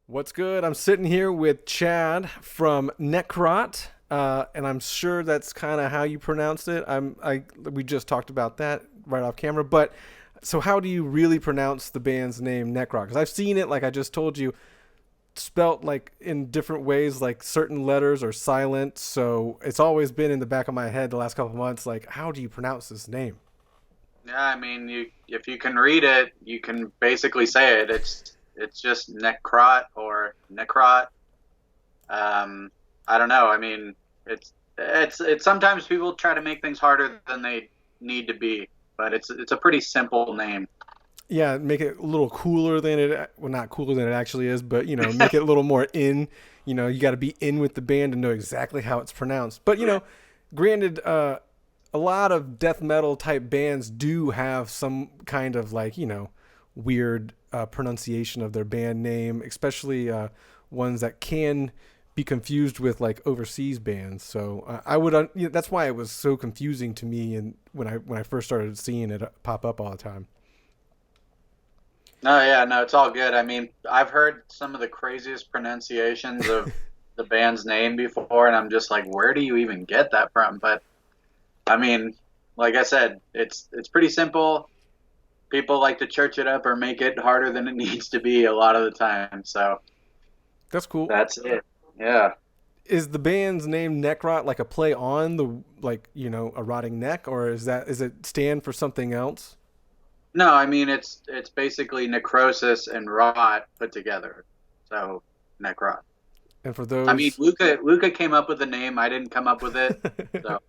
What's good? I'm sitting here with Chad from Necrot, and I'm sure that's kind of how you pronounced it. We just talked about that right off camera, but so how do you really pronounce the band's name, Necrot? Because I've seen it, like I just told you, spelt like in different ways, like certain letters are silent. So it's always been in the back of my head the last couple of months, like how do you pronounce this name? Yeah, I mean, you if you can read it, you can basically say it. It's just Necrot or Necrot. Um, I don't know. I mean, it's sometimes people try to make things harder than they need to be, but it's a pretty simple name. Yeah, make it a little cooler than it, well, not cooler than it actually is, but make it a little more in. You got to be in with the band and know exactly how it's pronounced. But granted, a lot of death metal type bands do have some kind of like weird pronunciation of their band name, especially ones that can be confused with like overseas bands. So I would that's why it was so confusing to me, and when I first started seeing it pop up all the time. No, yeah, no, it's all good. I mean, I've heard some of the craziest pronunciations of the band's name before, and I'm just like, where do you even get that from? But I mean, like I said, it's pretty simple. People like to church it up or make it harder than it needs to be a lot of the time. So That's cool. that's it. Yeah. Is the band's name Necrot like a play on the, like, a rotting neck, or is it stand for something else? No, I mean it's basically necrosis and rot put together. So Necrot. And for I mean those, Luca came up with the name. I didn't come up with it. So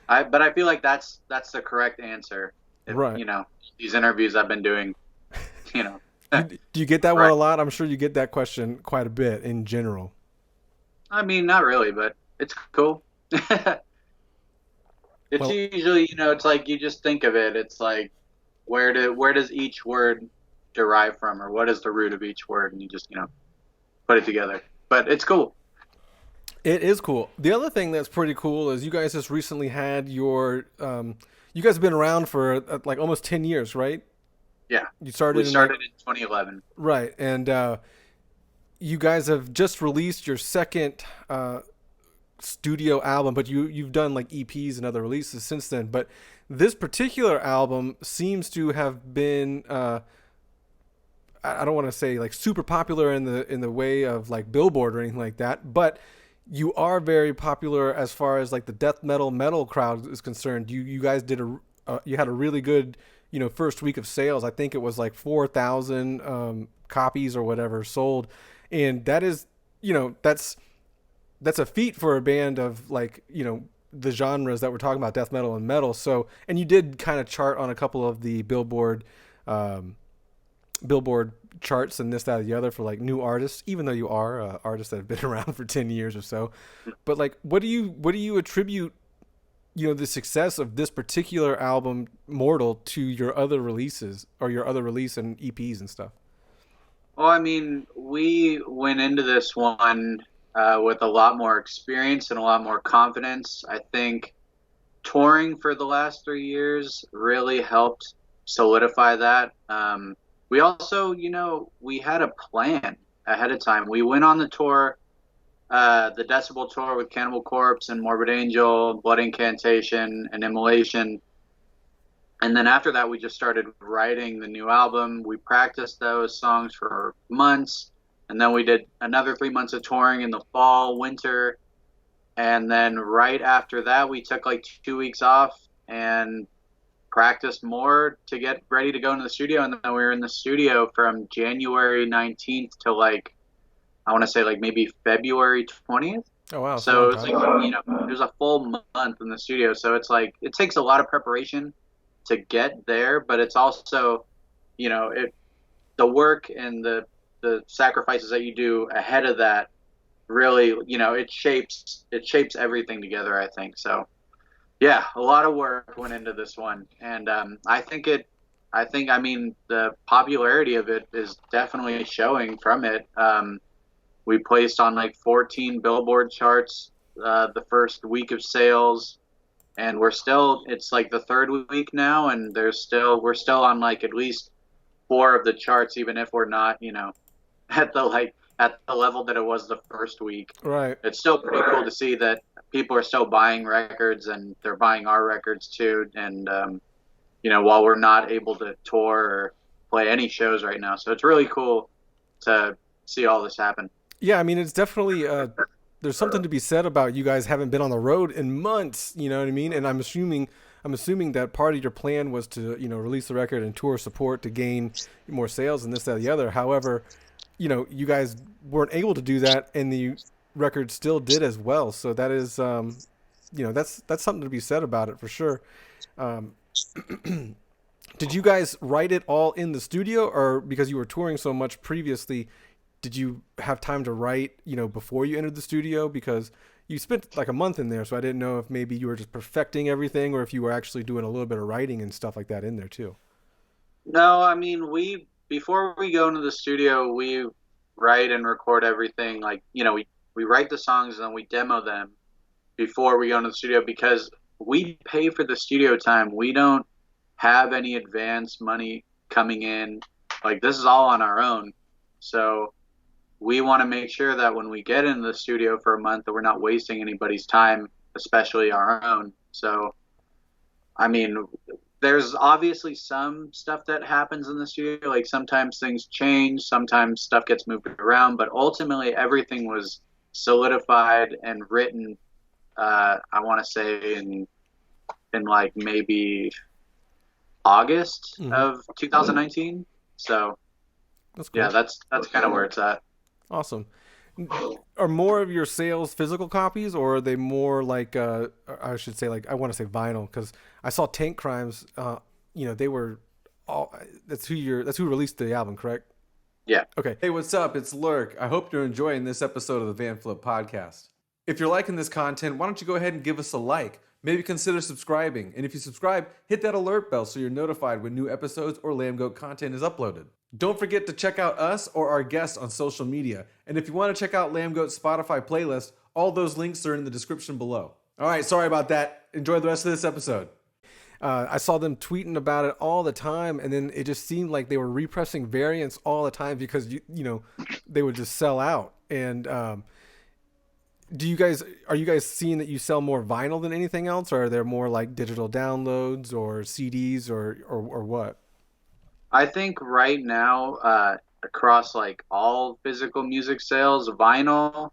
but I feel like that's the correct answer. If right? these interviews I've been doing, you know. Do you get that one Right. a lot? I'm sure you get that question quite a bit in general. I mean not really, but it's cool. It's Well, usually, it's like you just think of it. It's like where does each word derive from, or what is the root of each word, and you just put it together. But it's cool. it is cool. The other thing that's pretty cool is you guys just recently had you guys have been around for like almost 10 years, right? Yeah, You we started in like, started in 2011. right. And you guys have just released your second studio album, but you've done like EPs and other releases since then. But this particular album seems to have been I don't want to say like super popular in the way of like Billboard or anything like that, but you are very popular as far as like the death metal crowd is concerned. You guys did you had a really good first week of sales. I think it was like 4,000 copies or whatever sold, and that is that's a feat for a band of like the genres that we're talking about, death metal and metal. So, and you did kind of chart on a couple of the um, Billboard charts and this, that, or the other for like new artists, even though you are artists that have been around for 10 years or so. But like, what do you attribute, the success of this particular album, Mortal, to your other releases or your other release and EPs and stuff? Well, I mean, we went into this one with a lot more experience and a lot more confidence. I think touring for the last 3 years really helped solidify that. We also, we had a plan ahead of time. We went on the tour, the Decibel tour with Cannibal Corpse and Morbid Angel, Blood Incantation, and Immolation. And then after that, we just started writing the new album. We practiced those songs for months. And then we did another 3 months of touring in the fall, winter. And then right after that, we took like 2 weeks off and practiced more to get ready to go into the studio. And then we were in the studio from January 19th to like, I want to say like maybe February 20th. Oh wow, it's a So long it was time. like, there's a full month in the studio. So it's like, it takes a lot of preparation to get there, but it's also, it the work and the sacrifices that you do ahead of that really, it shapes everything together, I think. So yeah, a lot of work went into this one, and I mean, the popularity of it is definitely showing from it. We placed on like 14 Billboard charts the first week of sales, and it's like the third week now, and we're still on like at least four of the charts, even if we're not, at the level that it was the first week. Right. It's still pretty cool to see that people are still buying records and they're buying our records too. And while we're not able to tour or play any shows right now, so it's really cool to see all this happen. Yeah, I mean, it's definitely there's something to be said about you guys haven't been on the road in months. You know what I mean? And I'm assuming that part of your plan was to release the record and tour support to gain more sales and this, that, the other. However, you guys weren't able to do that, and the record still did as well. So that is, that's something to be said about it for sure. Um, did you guys write it all in the studio, or because you were touring so much previously, did you have time to write, before you entered the studio? Because you spent like a month in there, so I didn't know if maybe you were just perfecting everything or if you were actually doing a little bit of writing and stuff like that in there too. No, I mean, before we go into the studio, we write and record everything. Like, we write the songs and then we demo them before we go into the studio because we pay for the studio time. We don't have any advance money coming in. Like, this is all on our own. So we want to make sure that when we get into the studio for a month that we're not wasting anybody's time, especially our own. So, I mean, there's obviously some stuff that happens in the studio. Like sometimes things change, sometimes stuff gets moved around, but ultimately everything was solidified and written. I want to say in like maybe August of 2019. So That's cool. yeah, that's kind of where it's at. Awesome. Are more of your sales physical copies, or are they more like I should say, like, I want to say vinyl, because I saw Tank Crimes. They were all. That's who released the album, correct? Yeah. Okay. Hey, what's up? It's Lurk. I hope you're enjoying this episode of the Vanflip podcast. If you're liking this content, why don't you go ahead and give us a like? Maybe consider subscribing. And if you subscribe, hit that alert bell so you're notified when new episodes or Lambgoat content is uploaded. Don't forget to check out us or our guests on social media. And if you want to check out Lambgoat's Spotify playlist, all those links are in the description below. All right, sorry about that. Enjoy the rest of this episode. I saw them tweeting about it all the time, and then it just seemed like they were repressing variants all the time because they would just sell out. And are you guys seeing that you sell more vinyl than anything else, or are there more like digital downloads or CDs or what? I think right now, across like all physical music sales, vinyl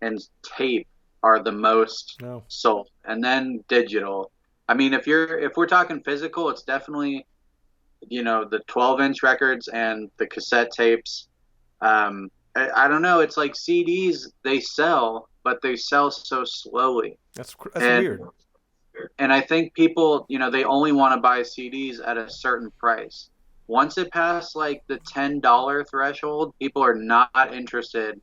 and tape are the most sold, and then digital. I mean, if we're talking physical, it's definitely the 12-inch records and the cassette tapes. I don't know. It's like CDs, they sell, but they sell so slowly. That's weird. And I think people, they only want to buy CDs at a certain price. Once it passed like the $10 threshold, people are not interested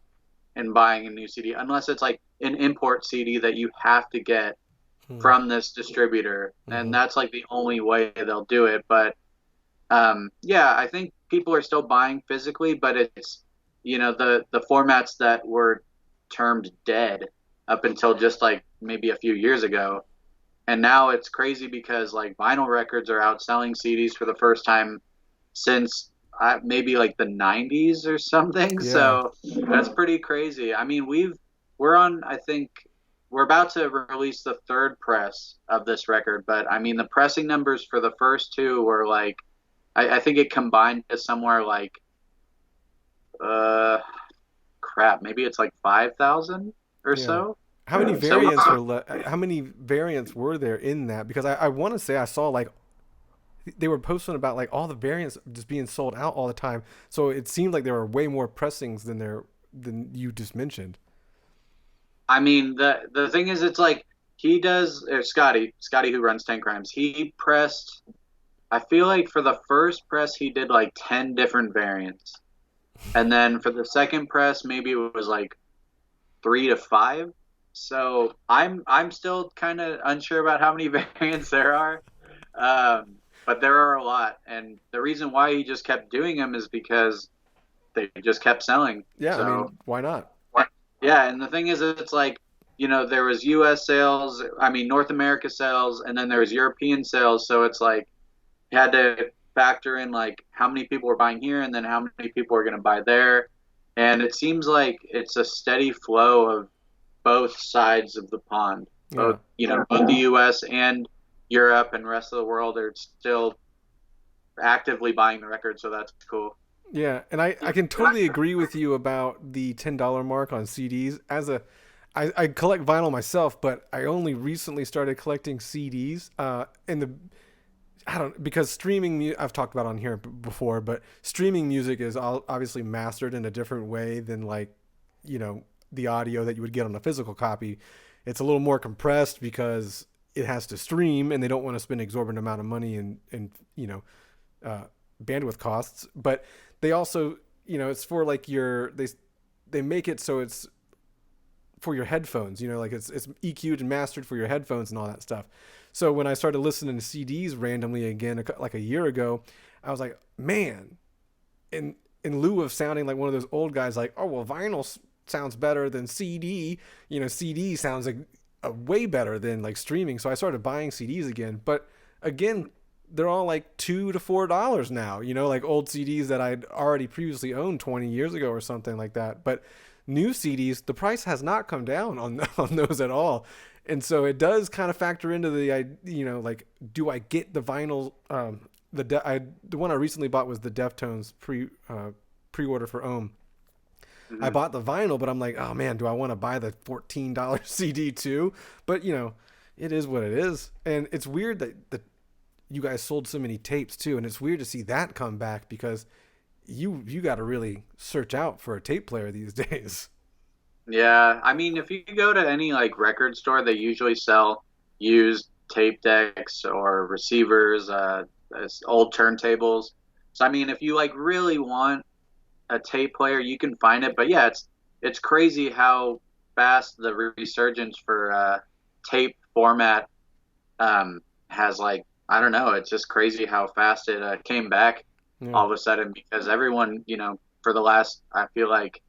in buying a new CD unless it's like an import CD that you have to get from this distributor, and that's like the only way they'll do it. But yeah, I think people are still buying physically, but it's the formats that were termed dead up until just like maybe a few years ago, and now it's crazy because like vinyl records are outselling CDs for the first time since maybe like the 90s or something. Yeah. So that's pretty crazy. I mean, I think we're about to release the third press of this record, but I mean the pressing numbers for the first two were like, I think it combined to somewhere like maybe it's like 5,000 or so. How many variants were there in that? Because I want to say I saw like they were posting about like all the variants just being sold out all the time. So it seemed like there were way more pressings than you just mentioned. I mean, the thing is, it's like he does, Scotty who runs Tank Crimes, he pressed, I feel like for the first press he did like 10 different variants. And then for the second press, maybe it was like 3 to 5. So I'm still kind of unsure about how many variants there are. But there are a lot, and the reason why he just kept doing them is because they just kept selling. Yeah, so, I mean, why not? Yeah, and the thing is, it's like, there was U.S. sales, North America sales, and then there was European sales, so it's like you had to factor in like how many people were buying here and then how many people were going to buy there. And it seems like it's a steady flow of both sides of the pond. Yeah. Both the U.S. and Europe and rest of the world are still actively buying the record, so that's cool. Yeah, and I can totally agree with you about the $10 mark on CDs. I collect vinyl myself, but I only recently started collecting CDs. I don't, because I've talked about on here before, but streaming music is obviously mastered in a different way than like, the audio that you would get on a physical copy. It's a little more compressed because it has to stream, and they don't want to spend exorbitant amount of money and uh, bandwidth costs. But they also, it's for like they make it so it's for your headphones, like it's EQ'd and mastered for your headphones and all that stuff. So when I started listening to CDs randomly again, like a year ago, I was like, man, in lieu of sounding like one of those old guys, like, oh, well, vinyl sounds better than CD, CD sounds like way better than like streaming. So I started buying CDs again. But again, they're all like $2 to $4 now, like old CDs that I'd already previously owned 20 years ago or something like that. But new CDs, the price has not come down on those at all. And so it does kind of factor into like, do I get the vinyl? The one I recently bought was the Deftones pre-order for Ohm. Mm-hmm. I bought the vinyl, but I'm like, oh man, do I want to buy the $14 CD too? But it is what it is. And it's weird that you guys sold so many tapes too. And it's weird to see that come back because you got to really search out for a tape player these days. Yeah, I mean, if you go to any like record store, they usually sell used tape decks or receivers, as old turntables. So I mean, if you like really want a tape player, you can find it. But yeah, it's crazy how fast the resurgence for tape format has, like, I don't know. It's just crazy how fast it came back all of a sudden, because everyone, for the last, I feel like,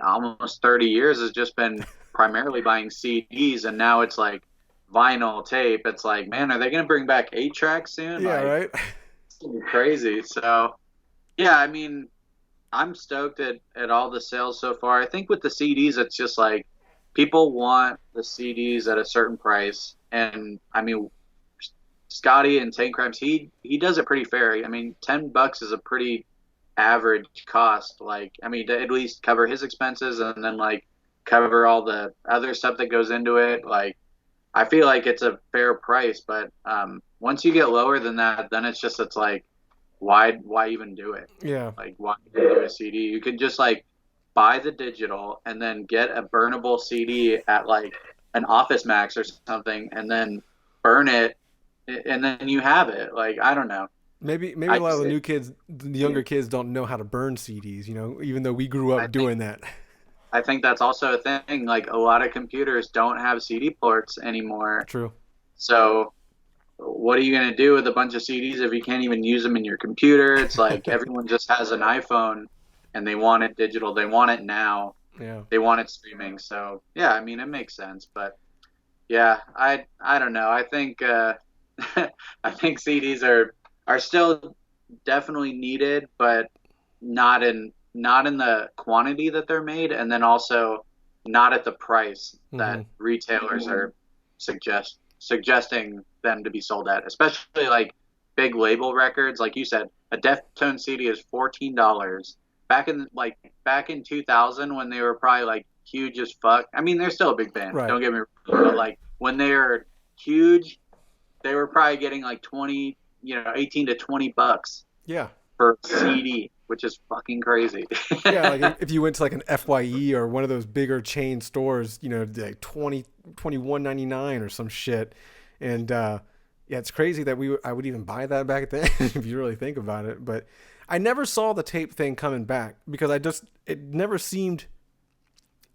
almost 30 years has just been primarily buying CDs, and now it's like vinyl tape. It's like, man, are they going to bring back 8-tracks soon? Yeah, like, right. It's crazy. So, yeah, I mean, I'm stoked at all the sales so far. I think with the CDs, it's just like people want the CDs at a certain price, and I mean, Scotty and Tank Crimes, he does it pretty fair. I mean, $10 is a pretty average cost. Like, I mean, to at least cover his expenses and then like cover all the other stuff that goes into it. Like, I feel like it's a fair price, but once you get lower than that, then it's like, why even do it? Yeah. Like, why do a CD? You could just like buy the digital and then get a burnable CD at like an Office Max or something, and then burn it, and then you have it. Like, I don't know. Maybe a lot of the younger kids don't know how to burn CDs, even though we grew up doing that. I think that's also a thing. Like, a lot of computers don't have CD ports anymore. True. So what are you going to do with a bunch of CDs if you can't even use them in your computer? It's like everyone just has an iPhone and they want it digital. They want it now. Yeah. They want it streaming. So, yeah, I mean, it makes sense. But, yeah, I don't know. I think I think CDs are still definitely needed, but not in the quantity that they're made, and then also not at the price that retailers are suggesting them to be sold at, especially like big label records. Like you said, a Deftones CD is $14. Back in 2000, when they were probably like huge as fuck. I mean, they're still a big band. Right. Don't get me wrong, but like when they were huge, they were probably getting like 18 to $20. Yeah. For a CD, which is fucking crazy. Yeah, like if you went to like an FYE or one of those bigger chain stores, like $21.99 or some shit. And yeah, it's crazy that I would even buy that back then if you really think about it. But I never saw the tape thing coming back because it never seemed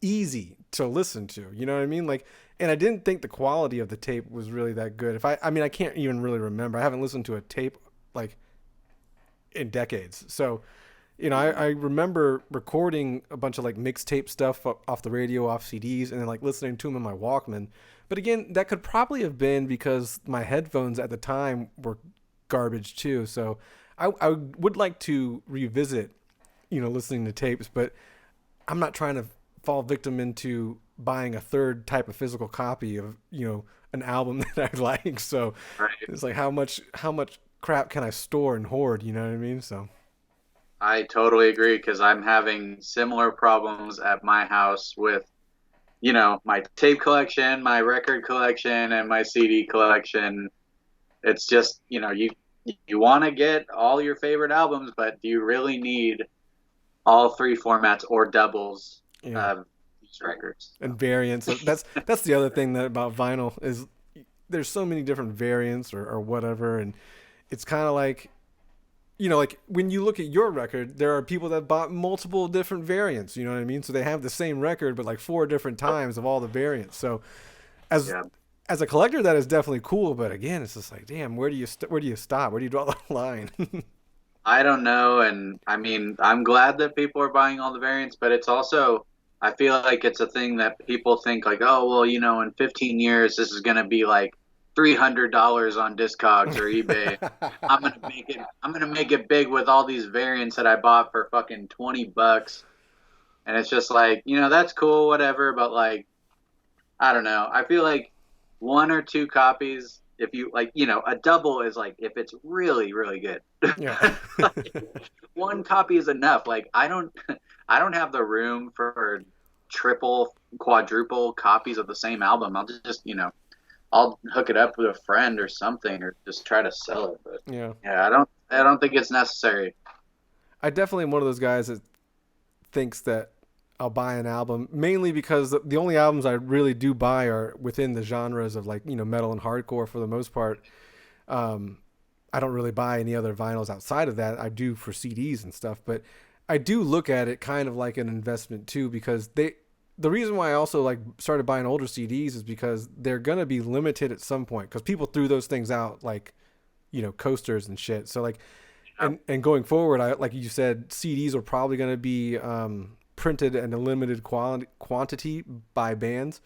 easy to listen to. You know what I mean? Like, and I didn't think the quality of the tape was really that good. I mean, I can't even really remember. I haven't listened to a tape like in decades. So, I remember recording a bunch of like mixtape stuff off the radio, off CDs, and then like listening to them in my Walkman. But again, that could probably have been because my headphones at the time were garbage too. So I would like to revisit, listening to tapes, but I'm not trying to fall victim into buying a third type of physical copy of, an album that I like. So Right. it's like how much crap can I store and hoard, you know what I mean? So I totally agree because I'm having similar problems at my house with, my tape collection, my record collection, and my CD collection. It's just, you want to get all your favorite albums, but do you really need all three formats or doubles yeah. of these records? And variants. That's the other thing that about vinyl is there's so many different variants or whatever, and it's kind of like, like when you look at your record, there are people that bought multiple different variants. You know what I mean? So they have the same record, but like four different times of all the variants. So as Yeah. as a collector, that is definitely cool. But again, it's just like, damn, where do you stop? Where do you draw the line? I don't know, and I mean, I'm glad that people are buying all the variants, but it's also, I feel like it's a thing that people think like, oh, well, in 15 years, this is gonna be like $300 on Discogs or eBay. I'm gonna make it big with all these variants that I bought for fucking $20. And it's just like, that's cool, whatever, but like, I don't know. I feel like one or two copies, if you like, a double is like if it's really, really good. Yeah. One copy is enough. Like I don't have the room for triple, quadruple copies of the same album. I'll just, I'll hook it up with a friend or something, or just try to sell it. But Yeah. yeah, I don't think it's necessary. I definitely am one of those guys that thinks that I'll buy an album mainly because the only albums I really do buy are within the genres of like, metal and hardcore for the most part. Um, I don't really buy any other vinyls outside of that. I do for CDs and stuff, but I do look at it kind of like an investment too, because the reason why I also like started buying older CDs is because they're going to be limited at some point because people threw those things out like, coasters and shit. So like, and going forward, like you said, CDs are probably going to be, printed in a limited quantity by bands.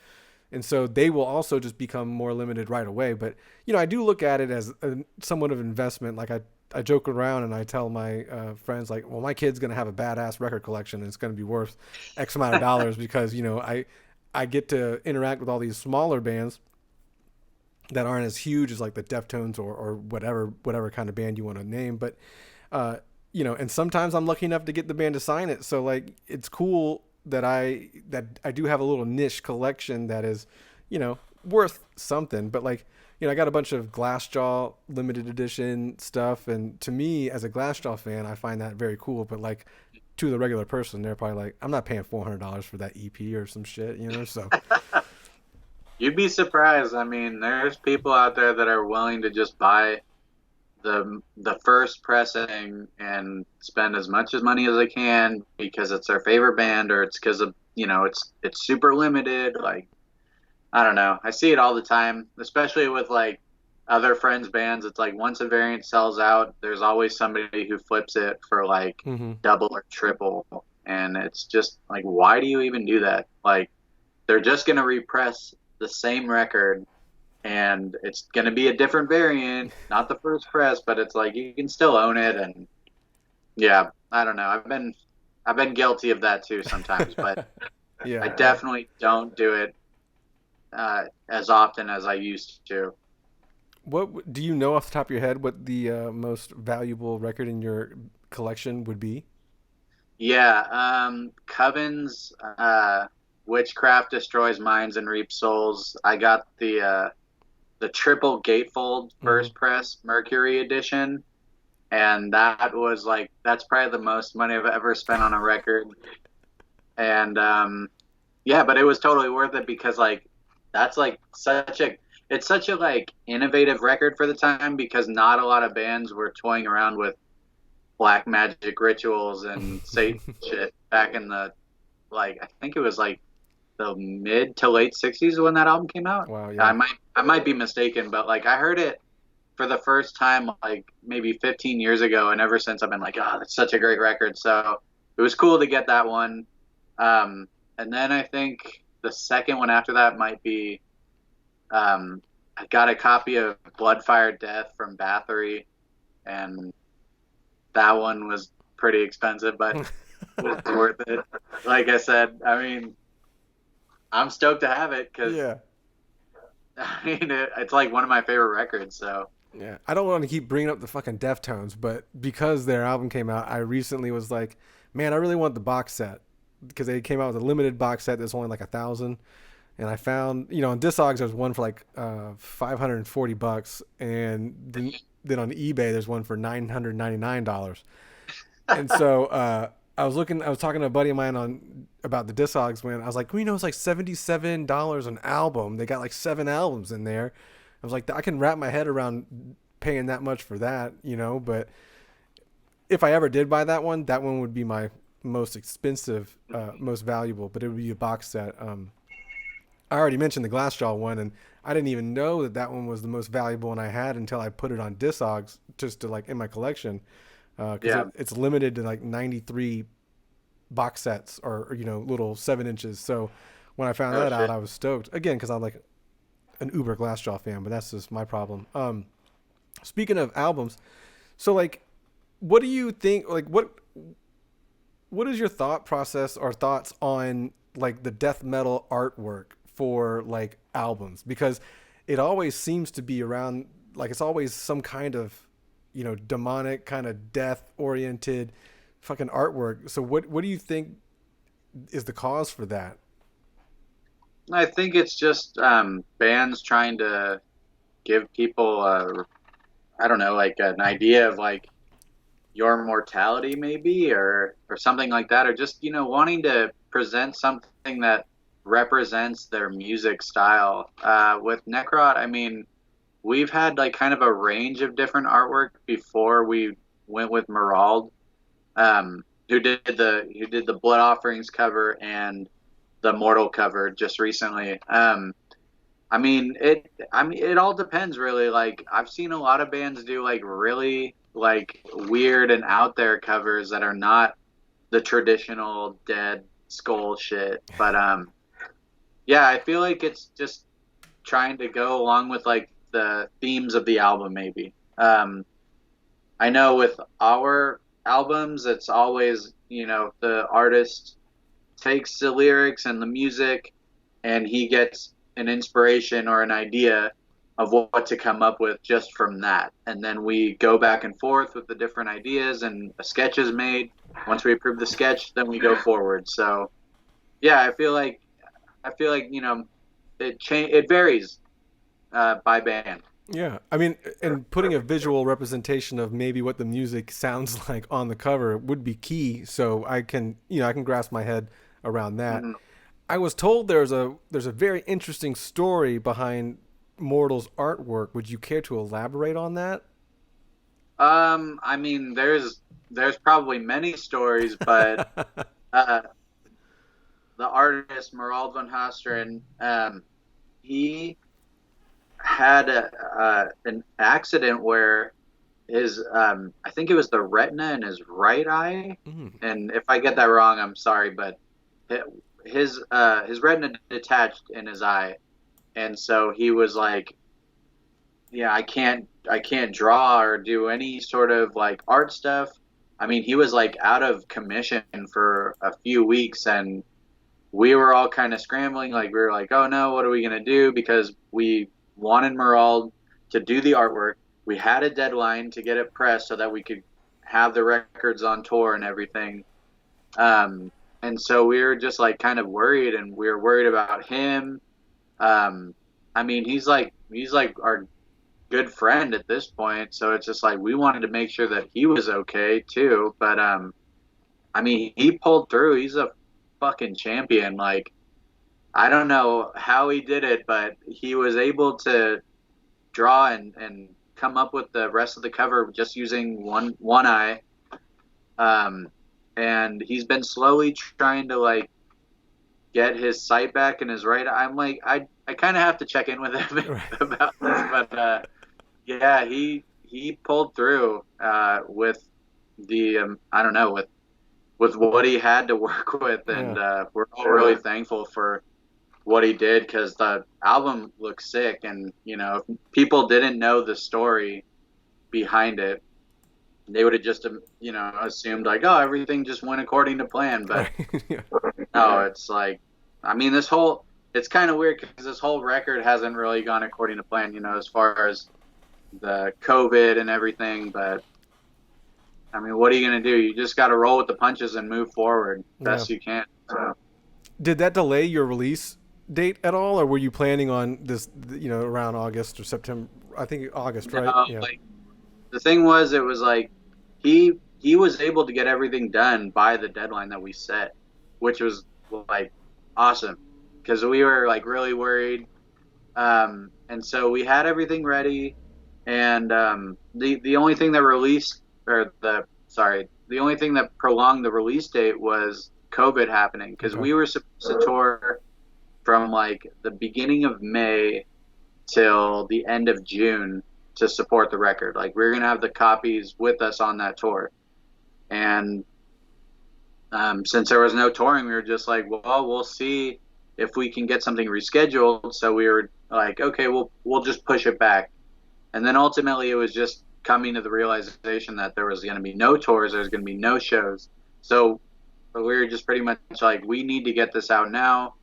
And so they will also just become more limited right away. But, I do look at it as somewhat of an investment. Like I joke around and I tell my friends like, well, my kid's going to have a badass record collection and it's going to be worth X amount of dollars because, I get to interact with all these smaller bands that aren't as huge as like the Deftones or whatever kind of band you want to name. But, and sometimes I'm lucky enough to get the band to sign it. So like, it's cool that I do have a little niche collection that is, worth something. But like, I got a bunch of Glassjaw limited edition stuff, and to me as a Glassjaw fan, I find that very cool. But like, to the regular person, they're probably like, I'm not paying $400 for that EP or some shit, So You'd be surprised. I mean, there's people out there that are willing to just buy the first pressing and spend as much as money as they can because it's their favorite band or it's because of it's super limited. Like I don't know, I see it all the time, especially with like other friends' bands. It's like once a variant sells out, there's always somebody who flips it for like double or triple, and it's just like, why do you even do that? Like they're just gonna repress the same record and it's going to be a different variant, not the first press, but it's like you can still own it. And yeah, I don't know. I've been guilty of that too sometimes, but yeah, I definitely don't do it as often as I used to. What do you know off the top of your head what the most valuable record in your collection would be? Yeah, Coven's Witchcraft Destroys Minds and Reaps Souls. I got the triple gatefold first press Mercury edition, and that was like that's probably the most money I've ever spent on a record. And yeah, but it was totally worth it because like that's like it's such a like innovative record for the time because not a lot of bands were toying around with black magic rituals and Satan shit back in the like I think it was like the mid to late 60s when that album came out. Wow, yeah. I might be mistaken, but like I heard it for the first time like maybe 15 years ago, and ever since I've been like, oh, that's such a great record. So it was cool to get that one. And then I think the second one after that might be I got a copy of Bloodfire Death from Bathory, and that one was pretty expensive, but It's worth it. Like I said, I mean, I'm stoked to have it because Yeah. I mean, it's like one of my favorite records. So Yeah, I don't want to keep bringing up the fucking Deftones, but because their album came out, I recently was like, man, I really want the box set because they came out with a limited box set that's only like 1,000, and I found, on Discogs there's one for like $540, and then on eBay there's one for $999, and so I was talking to a buddy of mine on about the Discogs when I was like, it's like $77 an album. They got like 7 albums in there. I was like, I can wrap my head around paying that much for that, but if I ever did buy that one would be my most expensive, most valuable, but it would be a box set. I already mentioned the Glassjaw one, and I didn't even know that one was the most valuable one I had until I put it on Discogs just to like in my collection, because yeah, it's limited to like 93 box sets or little 7 inches. So when I found oh that out, shit. I was stoked again because I'm like an uber Glassjaw fan, but that's just my problem. Speaking of albums, so like, what do you think? Like, what is your thought process or thoughts on like the death metal artwork for like albums? Because it always seems to be around, like it's always some kind of demonic kind of death oriented fucking artwork. So what do you think is the cause for that? I think it's just bands trying to give people, I don't know, like an idea of like your mortality maybe or something like that, or just wanting to present something that represents their music style. With Necrot, I mean, we've had like kind of a range of different artwork before we went with Merald, who did the Blood Offerings cover and the Mortal cover just recently. I mean, it all depends really. Like I've seen a lot of bands do like really like weird and out there covers that are not the traditional Dead Skull shit. But yeah, I feel like it's just trying to go along with like the themes of the album maybe. I know with our albums it's always, the artist takes the lyrics and the music and he gets an inspiration or an idea of what to come up with just from that. And then we go back and forth with the different ideas and a sketch is made. Once we approve the sketch, then we go forward. So yeah, I feel like it varies by band. Yeah, I mean, and putting a visual representation of maybe what the music sounds like on the cover would be key. So I can grasp my head around that. Mhm. I was told there's a very interesting story behind Mortal's artwork. Would you care to elaborate on that? I mean, there's probably many stories, but uh, the artist Merald van Hasteren, he had an accident where his I think it was the retina in his right eye, Mm. and if I get that wrong, I'm sorry, but his retina detached in his eye, and so he was like, yeah, I can't draw or do any sort of like art stuff. I mean, he was like out of commission for a few weeks, and we were all kind of scrambling. Like we were like, oh no, what are we gonna do? Because we wanted Merald to do the artwork. We had a deadline to get it pressed so that we could have the records on tour and everything. And so we were just like kind of worried, and we were worried about him. I mean, he's like our good friend at this point, so it's just like we wanted to make sure that he was okay too. But I mean, he pulled through. He's a fucking champion. Like I don't know how he did it, but he was able to draw and come up with the rest of the cover just using one eye. Um, and he's been slowly trying to like get his sight back in his right eye. I'm like, I kind of have to check in with him Right. about this, but yeah, he pulled through with the I don't know, with what he had to work with, Yeah. and we're all really thankful for what he did because the album looks sick, and if people didn't know the story behind it, they would have just, assumed like, oh, everything just went according to plan. But Right. Yeah. no, it's like, I mean, it's kind of weird because this whole record hasn't really gone according to plan, as far as the COVID and everything. But I mean, what are you going to do? You just got to roll with the punches and move forward Yeah. best you can. So, Did that delay your release date at all, or were you planning on this, around August or September? I think August, right? Yeah. like the thing was, it was like he was able to get everything done by the deadline that we set, which was like awesome because we were like really worried. And so we had everything ready, and the only thing that released or the only thing that prolonged the release date was COVID happening because Okay. we were supposed to tour from like the beginning of May till the end of June to support the record. Like we are gonna have the copies with us on that tour, and since there was no touring, we were just like, well, we'll see if we can get something rescheduled. So we were like, okay, we'll just push it back. And then ultimately, it was just coming to the realization that there was going to be no tours, there was going to be no shows. So we were just pretty much like, we need to get this out now.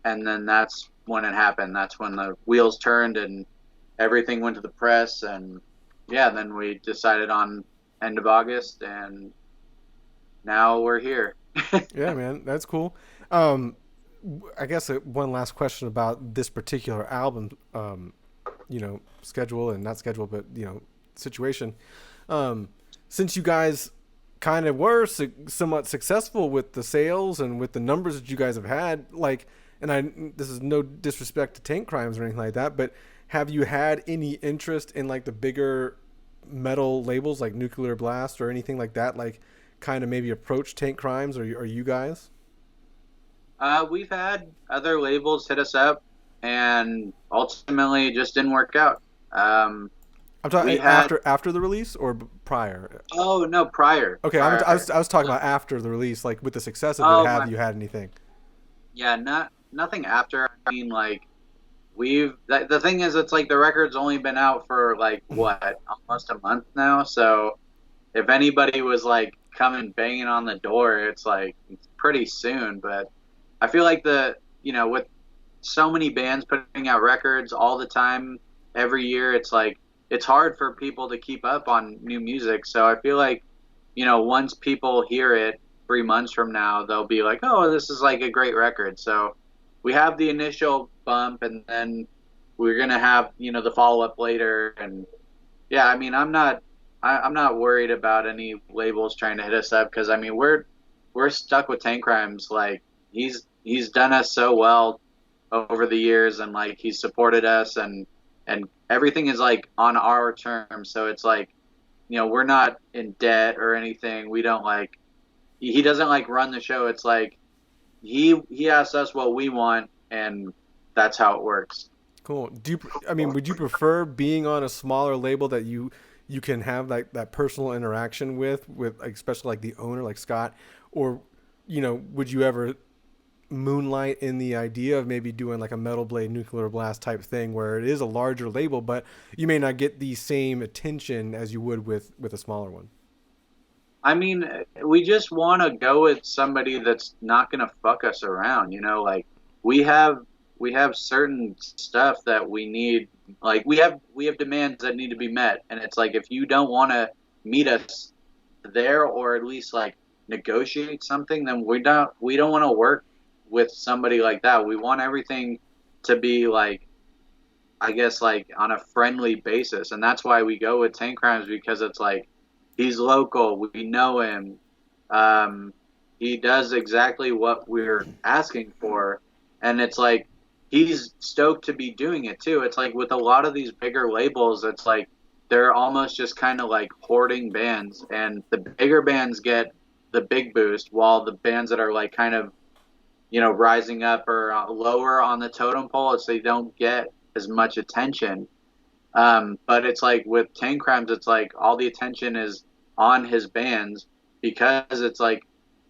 And then that's when it happened. That's when the wheels turned and everything went to the press. And yeah, then we decided on end of August, and now we're here. Yeah, man, that's cool. I guess one last question about this particular album, schedule and not schedule, but situation. Um, since you guys kind of were somewhat successful with the sales and with the numbers that you guys have had, like, and this is no disrespect to Tank Crimes or anything like that, but have you had any interest in like the bigger metal labels like Nuclear Blast or anything like that, like kind of maybe approach Tank Crimes or you guys? We've had other labels hit us up, and ultimately it just didn't work out. I'm We talking had after the release or prior. Oh no, prior, Okay, prior. I was talking about after the release, like with the success of it. Oh Have my, you had anything? yeah, nothing after. I mean, like the thing is, it's like the record's only been out for like what, almost a month now. So if anybody was like coming banging on the door, it's like it's pretty soon. But I feel like with so many bands putting out records all the time, every year, it's like it's hard for people to keep up on new music. So I feel like, once people hear it 3 months from now, they'll be like, oh, this is like a great record. So we have the initial bump, and then we're gonna have, the follow up later. And yeah, I mean, I'm not worried about any labels trying to hit us up because I mean we're stuck with Tank Crimes. Like he's done us so well over the years, and like he's supported us, and everything is like on our terms. So it's like, we're not in debt or anything. We don't like he doesn't like run the show. It's like he asks us what we want, and that's how it works. Cool. I mean, would you prefer being on a smaller label that you can have like that personal interaction with like, especially like the owner, like Scott, or would you ever moonlight in the idea of maybe doing like a Metal Blade Nuclear Blast type thing where it is a larger label, but you may not get the same attention as you would with a smaller one? I mean, we just want to go with somebody that's not going to fuck us around, like we have we have certain stuff that we need, like we have demands that need to be met, and it's like if you don't want to meet us there or at least like negotiate something, then we don't want to work with somebody like that. We want everything to be like, I guess, like on a friendly basis, and that's why we go with Tank Crimes, because it's like he's local, we know him, um, he does exactly what we're asking for, and it's like he's stoked to be doing it too. It's like with a lot of these bigger labels, it's like they're almost just kind of like hoarding bands, and the bigger bands get the big boost, while the bands that are like kind of rising up or lower on the totem pole, it's they don't get as much attention. But it's like with Tank Crimes, it's like all the attention is on his bands because it's like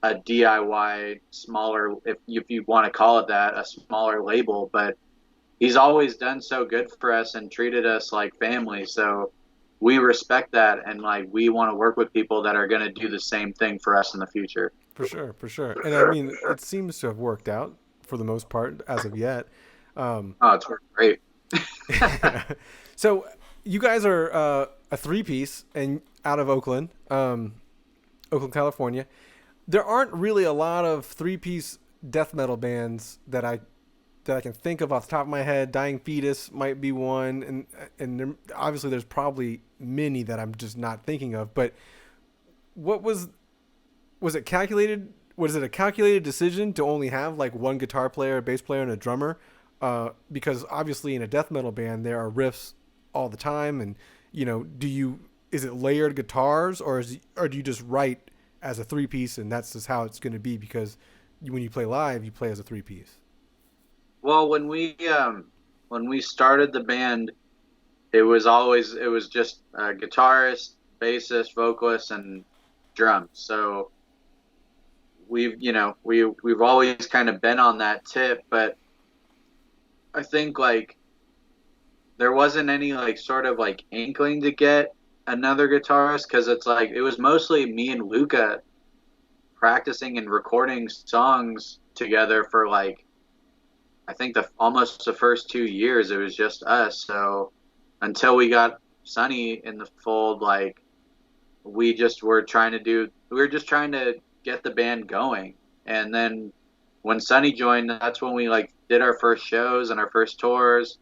a DIY smaller, if you want to call it that, a smaller label. But he's always done so good for us and treated us like family. So we respect that, and like we want to work with people that are going to do the same thing for us in the future. For sure, for sure. And I mean, it seems to have worked out for the most part as of yet. Um, Oh, it's worked great. so you guys are a three piece and out of Oakland, Oakland, California. There aren't really a lot of three piece death metal bands that I can think of off the top of my head. Dying Fetus might be one, and obviously there's probably many that I'm just not thinking of. But what was it calculated? Was it a calculated decision to only have like one guitar player, a bass player, and a drummer? Because obviously in a death metal band there are riffs all the time, and is it layered guitars, or do you just write as a three piece and that's just how it's going to be? Because when you play live, you play as a three piece. Well, when we started the band, it was just a guitarist, bassist, vocalist, and drums. So we've always kind of been on that tip, but I think like there wasn't any like sort of like inkling to get another guitarist, because it's like it was mostly me and Luca practicing and recording songs together for like I think almost the first 2 years it was just us. So until we got Sonny in the fold, like we were just trying to get the band going. And then when Sonny joined, that's when we like did our first shows and our first tours.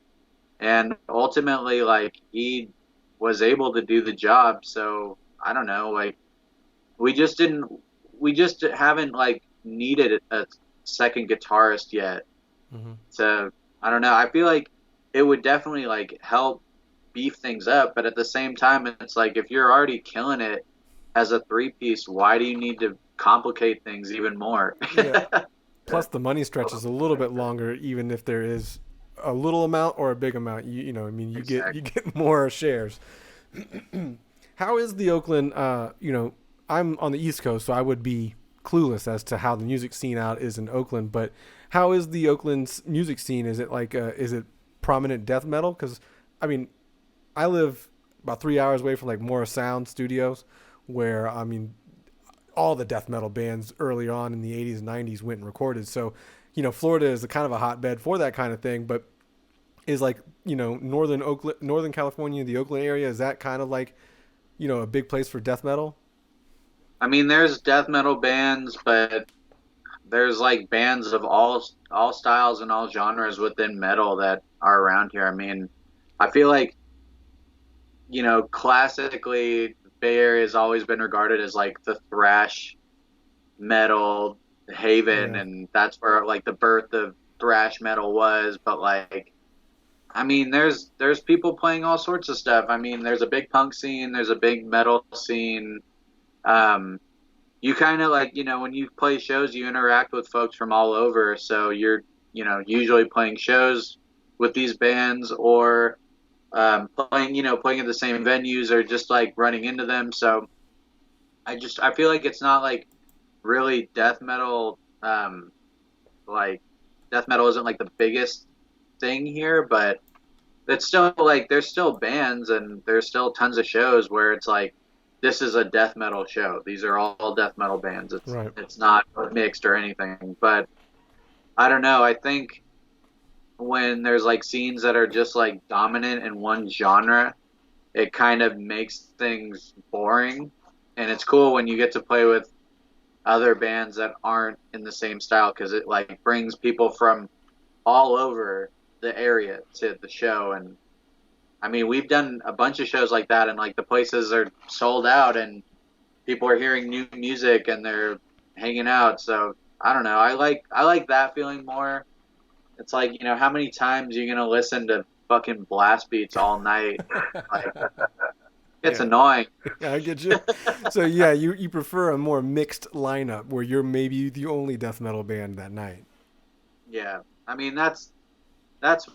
And ultimately, like he was able to do the job. So I don't know, like we just didn't, we just haven't like needed a second guitarist yet. Mm-hmm. So I don't know. I feel like it would definitely like help beef things up, but at the same time, it's like if you're already killing it as a three piece, why do you need to complicate things even more? Yeah. Plus, the money stretches a little bit longer, even if there is a little amount or a big amount. I mean, you get more shares. How is the Oakland? I'm on the East Coast, so I would be clueless as to how the music scene out is in Oakland. But how is the Oakland's music scene? Is it like is it prominent death metal? Because I mean, I live about 3 hours away from like Morris Sound Studios, where I mean all the death metal bands early on in the 80s and 90s went and recorded. So, Florida is a kind of a hotbed for that kind of thing, but is like, Northern California, the Oakland area, is that kind of like, a big place for death metal? I mean, there's death metal bands, but there's like bands of all styles and all genres within metal that are around here. I mean, I feel like, classically, Bay Area has always been regarded as like the thrash metal haven, Yeah. and that's where like the birth of thrash metal was. But like, I mean, there's people playing all sorts of stuff. I mean, there's a big punk scene, there's a big metal scene. You kind of like, when you play shows, you interact with folks from all over. So you're, usually playing shows with these bands, or playing at the same venues, or just like running into them. So I feel like it's not like really death metal. Like death metal isn't like the biggest thing here, but it's still like there's still bands and there's still tons of shows where it's like this is a death metal show. These are all death metal bands. Right. It's not mixed or anything. But I don't know. I think when there's like scenes that are just like dominant in one genre, it kind of makes things boring. And it's cool when you get to play with other bands that aren't in the same style, because it like brings people from all over the area to the show. And I mean, we've done a bunch of shows like that, and like the places are sold out and people are hearing new music and they're hanging out. So I don't know. I like that feeling more. It's like, how many times are you gonna listen to fucking blast beats all night? Like, it's Yeah. annoying. Yeah, I get you. So yeah, you prefer a more mixed lineup where you're maybe the only death metal band that night. Yeah. I mean, that's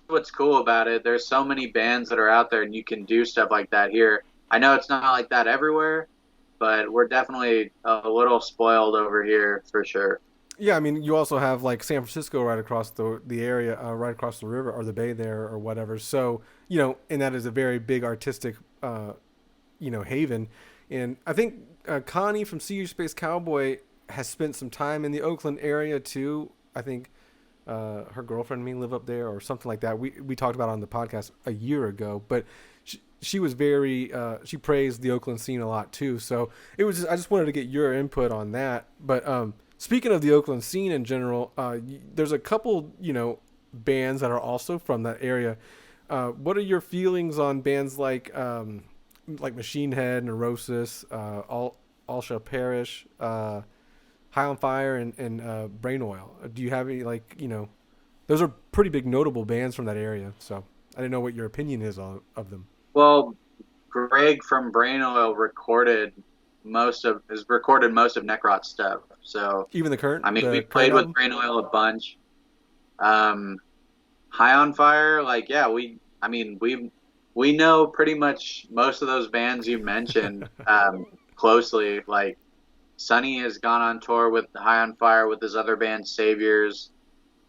what's cool about it. There's so many bands that are out there, and you can do stuff like that here. I know it's not like that everywhere, but we're definitely a little spoiled over here for sure. Yeah, I mean, you also have like San Francisco right across the area, right across the river or the bay there or whatever. So and that is a very big artistic haven. And I think Connie from See Your Space Cowboy has spent some time in the Oakland area too. I think her girlfriend may live up there or something like that. We talked about it on the podcast a year ago, but she was very she praised the Oakland scene a lot too. So it was I just wanted to get your input on that. But speaking of the Oakland scene in general, there's a couple bands that are also from that area. What are your feelings on bands like Machine Head, Neurosis, All Shall Perish, High on Fire, and Brain Oil? Do you have any those are pretty big notable bands from that area. So I didn't know what your opinion is of them. Well, Greg from Brain Oil recorded most of Necrot stuff. So Even the current, I mean, we the played current with album. Brain Oil a bunch. High on Fire, like yeah, we know pretty much most of those bands you mentioned closely. Like Sonny has gone on tour with High on Fire with his other band Saviors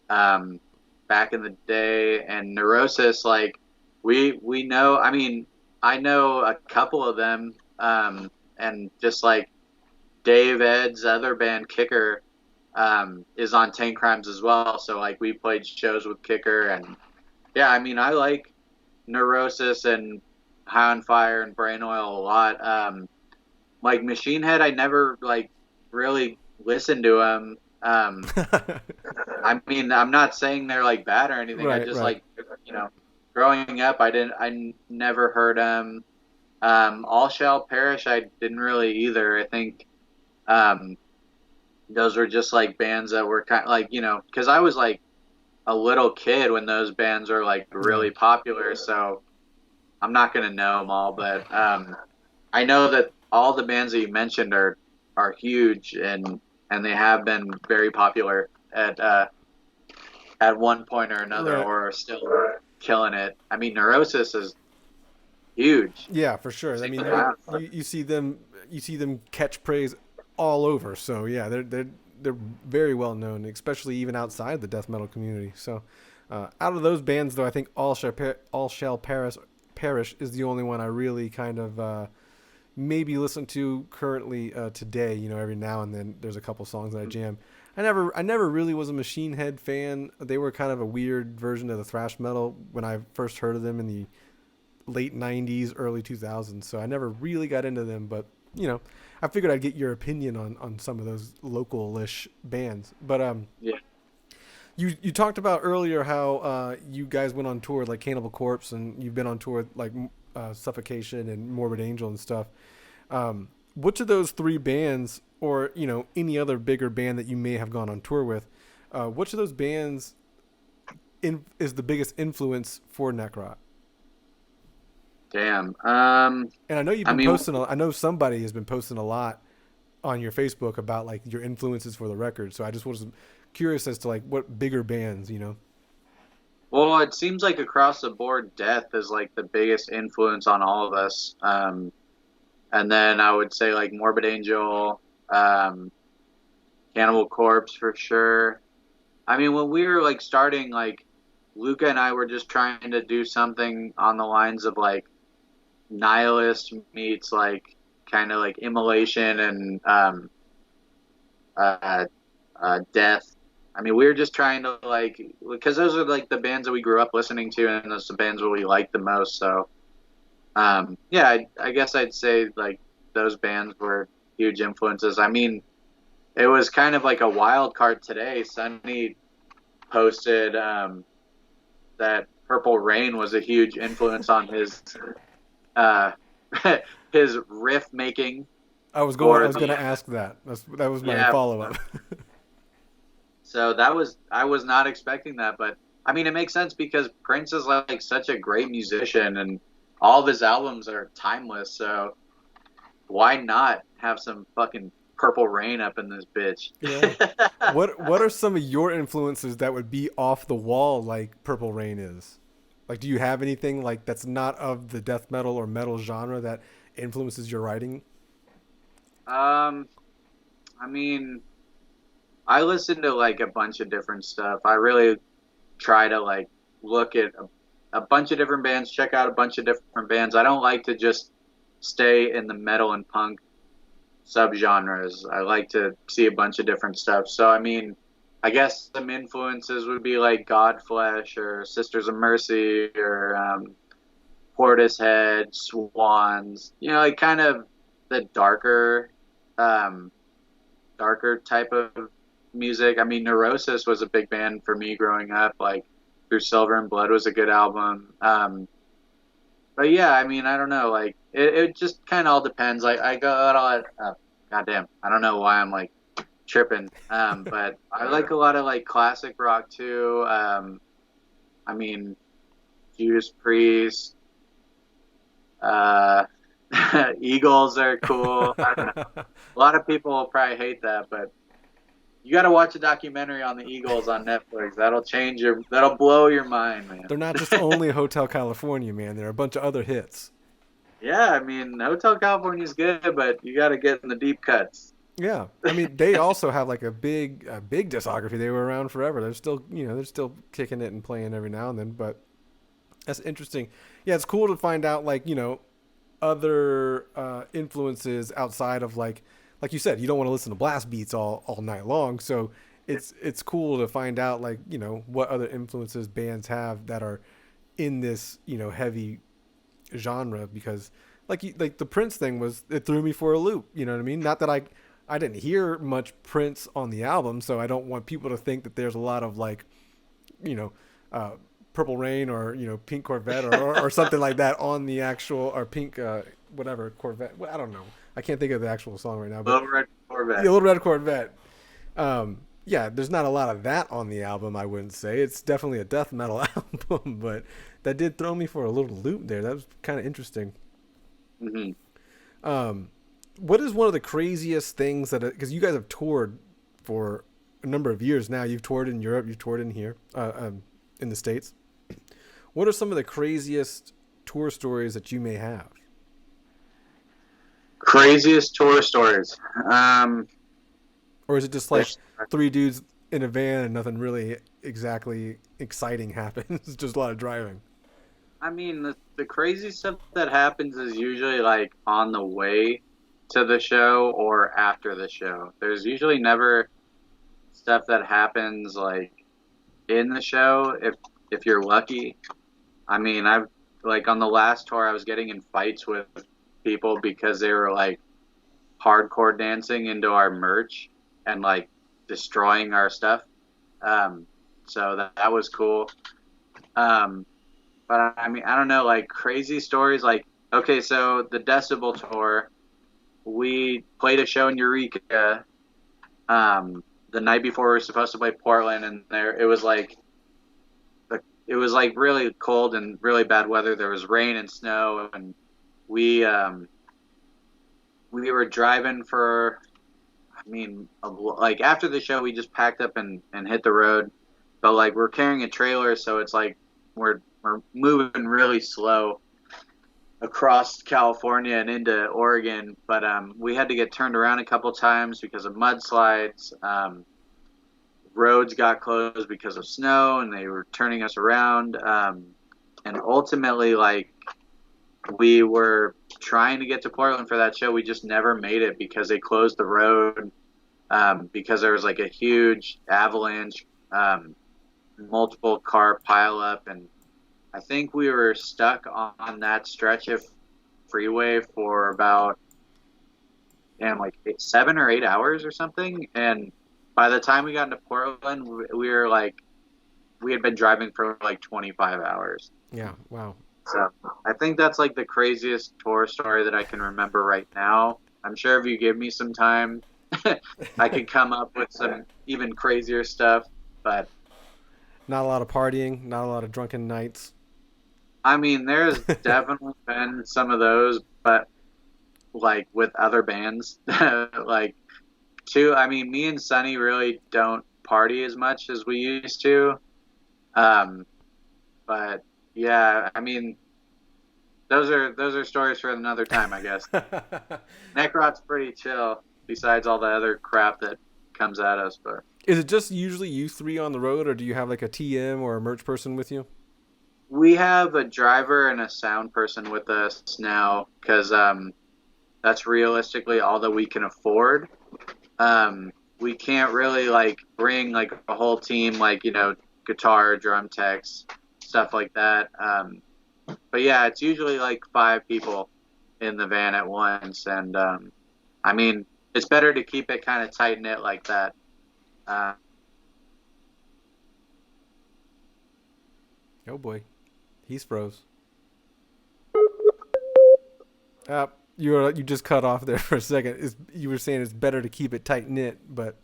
back in the day, and Neurosis. Like we know. I mean, I know a couple of them, and just like Dave Ed's other band Kicker is on Tank Crimes as well. So like we played shows with Kicker, and yeah, I mean I like Neurosis and High on Fire and Brain Oil a lot. Like Machine Head, I never like really listened to them. I mean, I'm not saying they're like bad or anything. I Right, just right. like growing up, I never heard them. All Shall Perish, I didn't really either. I think um, those were just like bands that were kind of like because I was like a little kid when those bands are like Yeah. really popular, so I'm not gonna know them all, but I know that all the bands that you mentioned are huge and they have been very popular at one point or another, Right. or are still killing it. I mean, Neurosis is huge. Yeah, for sure. I Same mean, with Vanflip. you see them catch praise all over. So yeah, they're very well known, especially even outside the death metal community. So out of those bands, though, I think All Shall Perish is the only one I really kind of maybe listen to currently today. Every now and then there's a couple songs that I jam. I never really was a Machine Head fan. They were kind of a weird version of the thrash metal when I first heard of them in the late 90s, early 2000s. So I never really got into them, but I figured I'd get your opinion on some of those local-ish bands. But Yeah. you talked about earlier how you guys went on tour with, like, Cannibal Corpse, and you've been on tour with, like, Suffocation and Morbid Angel and stuff. Which of those three bands, or any other bigger band that you may have gone on tour with, which of those bands is the biggest influence for Necrot? Damn. And I know you've I been mean, posting. I know somebody has been posting a lot on your Facebook about, like, your influences for the record. So I just was curious as to, like, what bigger bands. well, it seems like across the board, Death is like the biggest influence on all of us. And then I would say like Morbid Angel, Cannibal Corpse for sure. I mean, when we were like starting, like Luca and I were just trying to do something on the lines of like Nihilist meets like kind of like Immolation and uh, Death. I mean, we were just trying to like because those are like the bands that we grew up listening to, and those are the bands that we liked the most. So yeah, I guess I'd say like those bands were huge influences. I mean, it was kind of like a wild card today. Sunny posted that Purple Rain was a huge influence on his uh, his riff making I was going. I for was going the to ask that. That was my yeah. follow up. So I was not expecting that, but I mean it makes sense because Prince is like such a great musician and all of his albums are timeless. So why not have some fucking Purple Rain up in this bitch? Yeah. What are some of your influences that would be off the wall like Purple Rain is? Like, do you have anything like that's not of the death metal or metal genre that influences your writing? um, I mean, I listen to like a bunch of different stuff. I really try to like look at a bunch of different bands, check out a bunch of different bands. I don't like to just stay in the metal and punk subgenres. I like to see a bunch of different stuff. So I mean, I guess some influences would be like Godflesh or Sisters of Mercy or Portishead, Swans. You know, like kind of the um, darker type of music. I mean, Neurosis was a big band for me growing up. Like Through Silver and Blood was a good album. But yeah, I mean, I don't know. Like it just kind of all depends. Like I got all goddamn. I don't know why I'm like tripping. But I like a lot of like classic rock too. I mean, Judas Priest, uh, Eagles are cool. I don't know. A lot of people will probably hate that, but you got to watch a documentary on the Eagles on Netflix. That'll blow your mind, man. They're not just only Hotel California, man. There are a bunch of other hits. Yeah, I mean, Hotel California's good, but you got to get in the deep cuts. Yeah, I mean, they also have like a big discography. They were around forever. They're still kicking it and playing every now and then. But that's interesting. Yeah, it's cool to find out like other influences outside of like you said, you don't want to listen to blast beats all night long. So it's cool to find out like what other influences bands have that are in this heavy genre, because like the Prince thing it threw me for a loop. You know what I mean? Not that I didn't hear much Prince on the album, so I don't want people to think that there's a lot of like Purple Rain or Pink Corvette or something like that on the actual, or Pink whatever Corvette. Well, I don't know. I can't think of the actual song right now. But Little Red Corvette. The Little Red Corvette. Yeah, there's not a lot of that on the album, I wouldn't say. It's definitely a death metal album, but that did throw me for a little loop there. That was kind of interesting. Mm-hmm. What is one of the craziest things because you guys have toured for a number of years now. You've toured in Europe, you've toured in here, in the States. What are some of the craziest tour stories that you may have? Craziest tour stories. Or is it just like three dudes in a van and nothing really exactly exciting happens? Just a lot of driving. I mean, the crazy stuff that happens is usually like on the way to the show or after the show. There's usually never stuff that happens like in the show if you're lucky. I mean, I've like on the last tour I was getting in fights with people because they were like hardcore dancing into our merch and like destroying our stuff. So that was cool. But I mean, I don't know, like crazy stories. Like, okay, so the Decibel tour, we played a show in Eureka the night before we were supposed to play Portland, and it was like really cold and really bad weather. There was rain and snow, and we were driving for, I mean, like after the show, we just packed up and hit the road. But like we're carrying a trailer, so it's like we're moving really slow across California and into Oregon. But we had to get turned around a couple times because of mudslides. Roads got closed because of snow, and they were turning us around. And ultimately, like, we were trying to get to Portland for that show. We just never made it because they closed the road because there was like a huge avalanche, multiple car pileup, and I think we were stuck on that stretch of freeway for about like 7 or 8 hours or something. And by the time we got into Portland, we had been driving for like 25 hours. Yeah, wow. So I think that's like the craziest tour story that I can remember right now. I'm sure if you give me some time, I could come up with some even crazier stuff, but not a lot of partying, not a lot of drunken nights. I mean, there's definitely been some of those, but like with other bands, like I mean, me and Sonny really don't party as much as we used to. But yeah, I mean, those are stories for another time, I guess. Necrot's pretty chill, besides all the other crap that comes at us. But is it just usually you three on the road, or do you have like a TM or a merch person with you? We have a driver and a sound person with us now because that's realistically all that we can afford. We can't really like bring like a whole team, like, guitar, drum techs, stuff like that. But yeah, it's usually like 5 people in the van at once, and I mean, it's better to keep it kind of tight knit like that. Uh, Oh boy, he's froze. You just cut off there for a second. You were saying it's better to keep it tight knit, but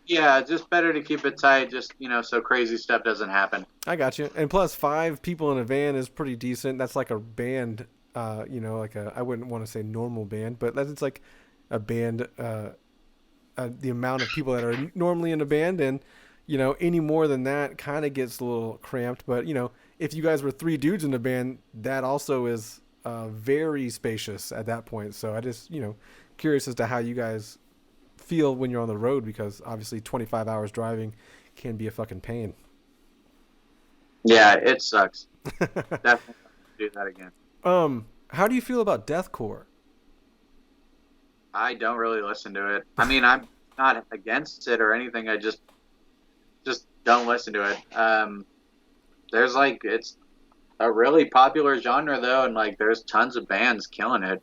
yeah, just better to keep it tight, just so crazy stuff doesn't happen. I got you. And plus, 5 people in a van is pretty decent. That's like a band. Like I wouldn't want to say normal band, but it's like a band. The amount of people that are normally in a band, and any more than that kind of gets a little cramped. But if you guys were 3 dudes in a band, that also is very spacious at that point. So I just curious as to how you guys feel when you're on the road, because obviously 25 hours driving can be a fucking pain. Yeah, it sucks. Definitely do that again. How do you feel about deathcore? I don't really listen to it. I mean, I'm not against it or anything. I just don't listen to it. There's like, it's a really popular genre though, and like there's tons of bands killing it,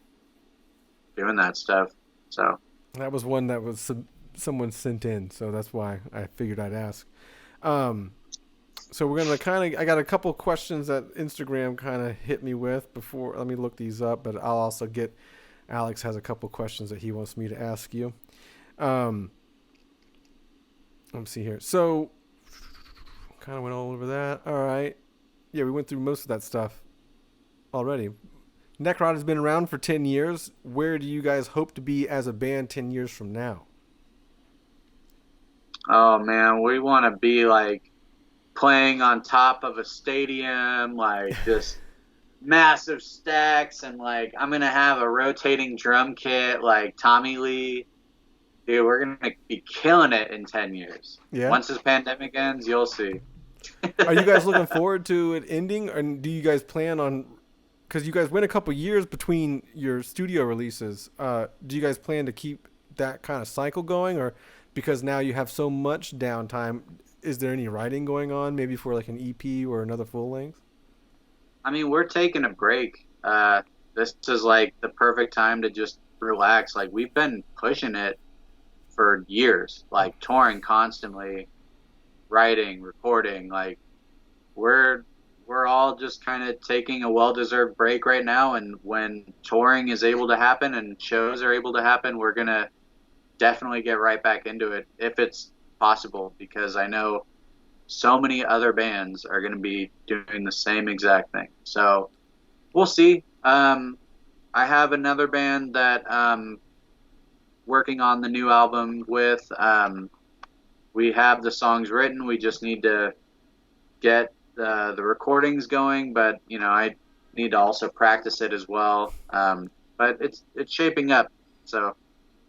doing that stuff. So that was one that was someone sent in, so that's why I figured I'd ask. So we're gonna I got a couple questions that Instagram kind of hit me with before. Let me look these up, but I'll also get. Alex has a couple questions that he wants me to ask you. Let me see here. So, kind of went all over that. All right. Yeah, we went through most of that stuff already. Necrot has been around for 10 years. Where do you guys hope to be as a band 10 years from now? Oh man, we want to be like playing on top of a stadium, like just massive stacks, and like I'm gonna have a rotating drum kit like Tommy Lee. Dude, we're gonna be killing it in 10 years. Yeah. Once this pandemic ends, you'll see. Are you guys looking forward to it ending, and do you guys plan on? Because you guys went a couple years between your studio releases. Do you guys plan to keep that kind of cycle going, or because now you have so much downtime, is there any writing going on, maybe for like an EP or another full length? I mean, we're taking a break. This is like the perfect time to just relax. Like we've been pushing it for years, like touring constantly, writing, recording. Like we're all just kind of taking a well-deserved break right now. And when touring is able to happen and shows are able to happen, we're gonna definitely get right back into it if it's possible, because I know so many other bands are going to be doing the same exact thing. So we'll see. I have another band that working on the new album with. We have the songs written. We just need to get the recordings going, but I need to also practice it as well. But it's shaping up. So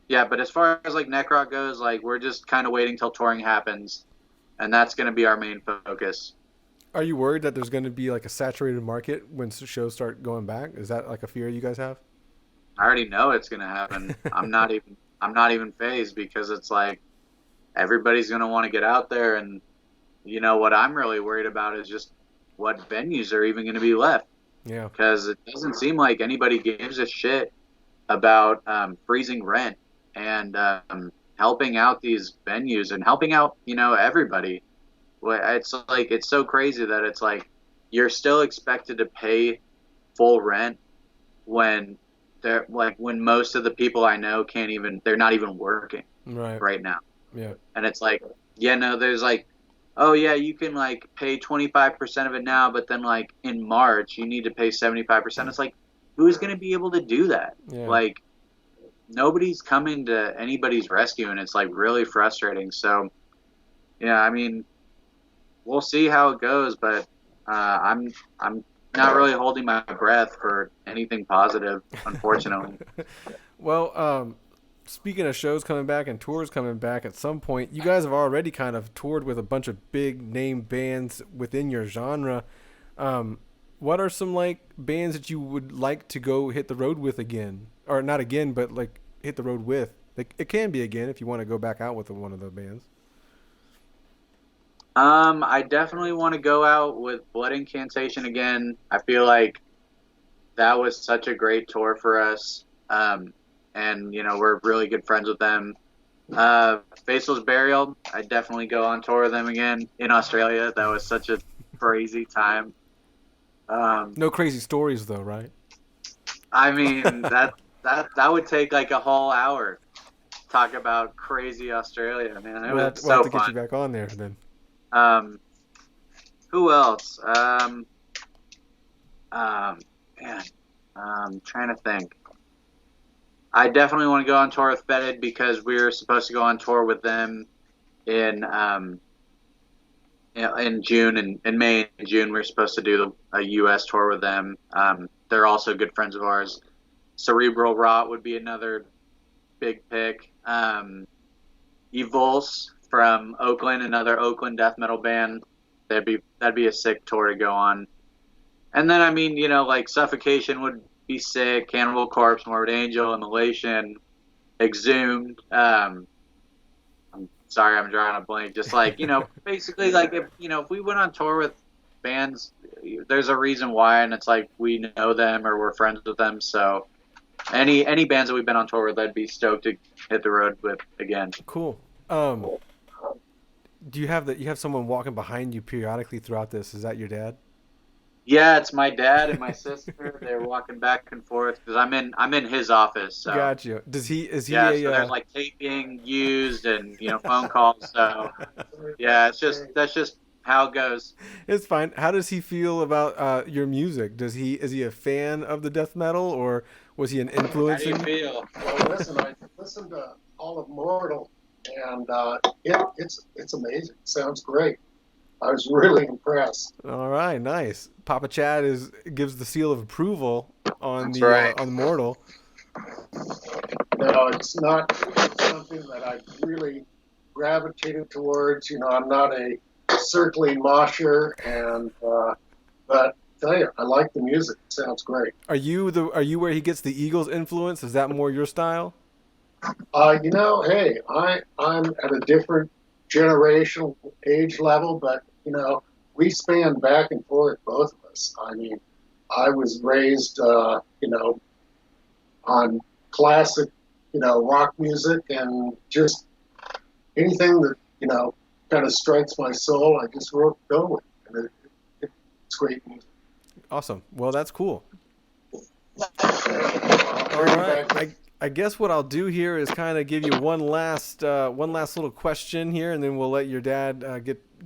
yeah, but as far as like Necrot goes, like we're just kind of waiting till touring happens, and that's going to be our main focus. Are you worried that there's going to be like a saturated market when shows start going back? Is that like a fear you guys have? I already know it's going to happen. I'm not even phased, because it's like everybody's going to want to get out there, and what I'm really worried about is just what venues are even going to be left. Yeah. Because it doesn't seem like anybody gives a shit about freezing rent and helping out these venues and helping out, everybody. It's like, it's so crazy that it's like you're still expected to pay full rent when when most of the people I know they're not even working right now. Yeah. And it's like, there's like, oh yeah, you can like pay 25% of it now, but then like in March you need to pay 75%. It's like, who's going to be able to do that? Yeah. Like, nobody's coming to anybody's rescue, and it's like really frustrating. So yeah, I mean, we'll see how it goes, but I'm not really holding my breath for anything positive, unfortunately. Well, speaking of shows coming back and tours coming back, at some point, you guys have already kind of toured with a bunch of big name bands within your genre. What are some like bands that you would like to go hit the road with again? or not again, but like hit the road with? Like it can be again if you want to go back out with one of the bands. I definitely want to go out with Blood Incantation again. I feel like that was such a great tour for us. And we're really good friends with them. Faceless Burial, I definitely go on tour with them again in Australia. That was such a crazy time. Um, No crazy stories though, right? I mean that would take like a whole hour. Talk about crazy Australia, man. It was We'll have so to get fun. you back on there then. Um, who else? Man, trying to think. I definitely want to go on tour with Fetid because we were supposed to go on tour with them in in June and in May and June. We were supposed to do a U.S. tour with them. They're also good friends of ours. Cerebral Rot would be another big pick. Evulse from Oakland, another Oakland death metal band. That'd be a sick tour to go on. And then I mean, like Suffocation would be sick. Cannibal Corpse, Morbid Angel, Immolation, Exhumed. I'm sorry, I'm drawing a blank. Just like basically like if we went on tour with bands, there's a reason why, and it's like we know them or we're friends with them. So any bands that we've been on tour with, I'd be stoked to hit the road with again. Cool. Do you have someone walking behind you periodically throughout this? Is that your dad? Yeah, it's my dad and my sister. They're walking back and forth because I'm in his office. So Gotcha. Does he is he yeah, a so there's like tape being used and phone calls. So yeah, that's just how it goes. It's fine. How does he feel about your music? Is he a fan of the death metal, or was he an How influence do you in you? feel? Well, listen, I listened to all of Mortal, and it's amazing. Sounds great. I was really impressed. All right, nice. Papa Chad is gives the seal of approval That's right. on the Mortal. No, it's not something that I really gravitated towards. I'm not a circling mosher, and but tell you, I like the music. It sounds great. Are you where he gets the Eagles influence? Is that more your style? Hey, I'm at a different generational age level, but we span back and forth, both of us. I mean, I was raised, on classic, rock music, and just anything that kind of strikes my soul, I just go with, and it's great music. Awesome. Well, that's cool. All Bring it right. back. I guess what I'll do here is kind of give you one last little question here, and then we'll let your dad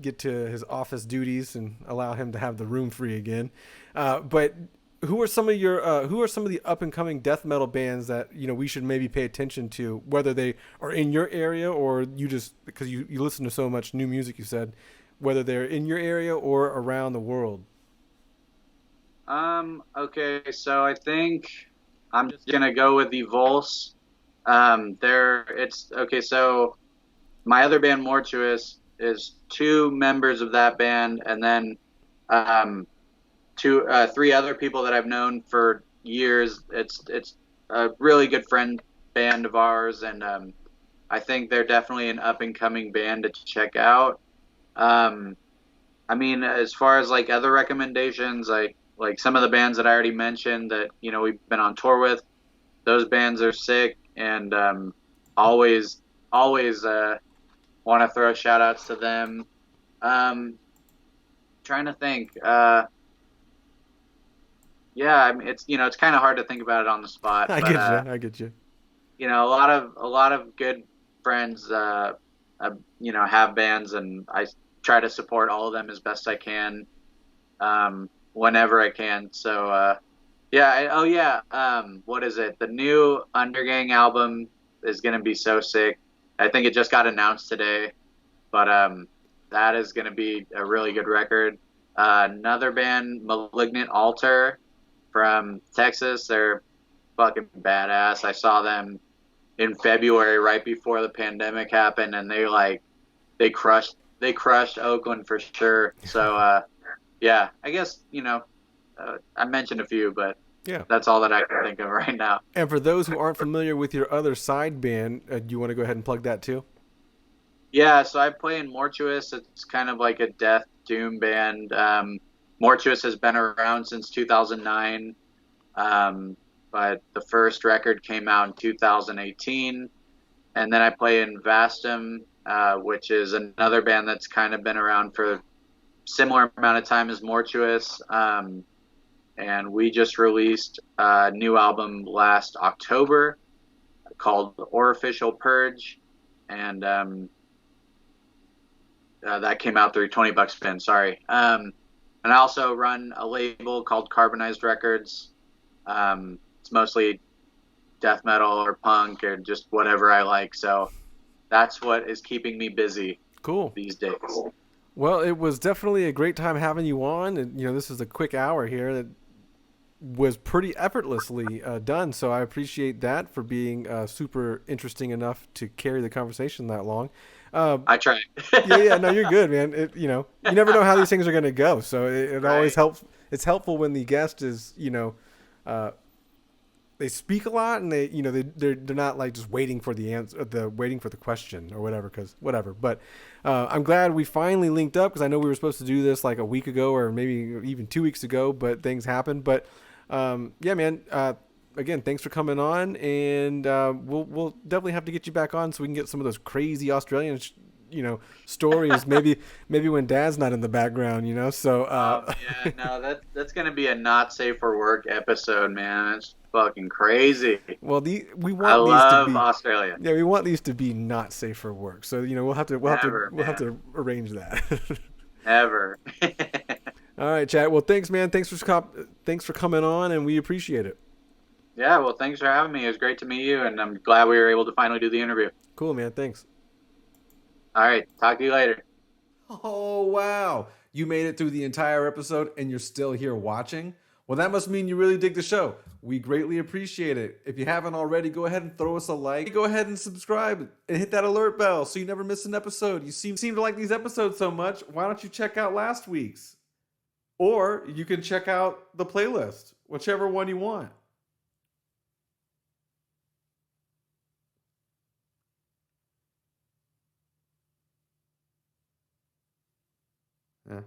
get to his office duties and allow him to have the room free again. But who are some of the up and coming death metal bands that we should maybe pay attention to, whether they are in your area or you just because you listen to so much new music, you said, whether they're in your area or around the world. Okay, so I think I'm just gonna go with Evulse. It's okay. So my other band, Mortuous, is two members of that band, and then three other people that I've known for years. It's a really good friend band of ours, and I think they're definitely an up and coming band to check out. Um, I mean, as far as like other recommendations, like some of the bands that I already mentioned that we've been on tour with, those bands are sick, and always want to throw shout outs to them. Trying to think. Yeah, I mean it's kind of hard to think about it on the spot, I but get you. I get you. a lot of good friends have bands, and I try to support all of them as best I can, whenever I can. So what is it? The new Undergang album is gonna be so sick. I think it just got announced today, but that is gonna be a really good record. Another band, Malignant Altar from Texas, they're fucking badass. I saw them in February right before the pandemic happened, and they crushed Oakland for sure. So yeah, I guess I mentioned a few, but Yeah. That's all that I can think of right now. And for those who aren't familiar with your other side band, do you want to go ahead and plug that too? Yeah, so I play in Mortuous. It's kind of like a death doom band. Mortuous has been around since 2009, but the first record came out in 2018. And then I play in Vastum, which is another band that's kind of been around for similar amount of time as Mortuous. And we just released a new album last October called Orificial Purge. And that came out through 20 Bucks Spin, sorry. And I also run a label called Carbonized Records. It's mostly death metal or punk or just whatever I like. So that's what is keeping me busy Cool. these days. Well, it was definitely a great time having you on. And, this is a quick hour here that was pretty effortlessly done. So I appreciate that for being super interesting enough to carry the conversation that long. I try. Yeah, no, you're good, man. You never know how these things are going to go. So it Right. always helps. It's helpful when the guest is, they speak a lot and they're not like just waiting for the answer, waiting for the question or whatever, because whatever. But I'm glad we finally linked up because I know we were supposed to do this like a week ago or maybe even 2 weeks ago, but things happened. But yeah, man. Again, thanks for coming on, and we'll definitely have to get you back on so we can get some of those crazy Australian stories. maybe when Dad's not in the background. So Yeah, no, that's gonna be a not safe for work episode, man. It's fucking crazy. well, we I want these love to be. Australia. Yeah, we want these to be not safe for work. So we'll have to Never, we'll have man. to arrange that. Never. All right, chat. Well, thanks, man. Thanks for coming on, and we appreciate it. Yeah, well, thanks for having me. It was great to meet you, and I'm glad we were able to finally do the interview. Cool, man. Thanks. All right, talk to you later. Oh, wow. You made it through the entire episode and you're still here watching? Well, that must mean you really dig the show. We greatly appreciate it. If you haven't already, go ahead and throw us a like. Go ahead and subscribe and hit that alert bell so you never miss an episode. You seem to like these episodes so much. Why don't you check out last week's? Or you can check out the playlist, whichever one you want. Yeah.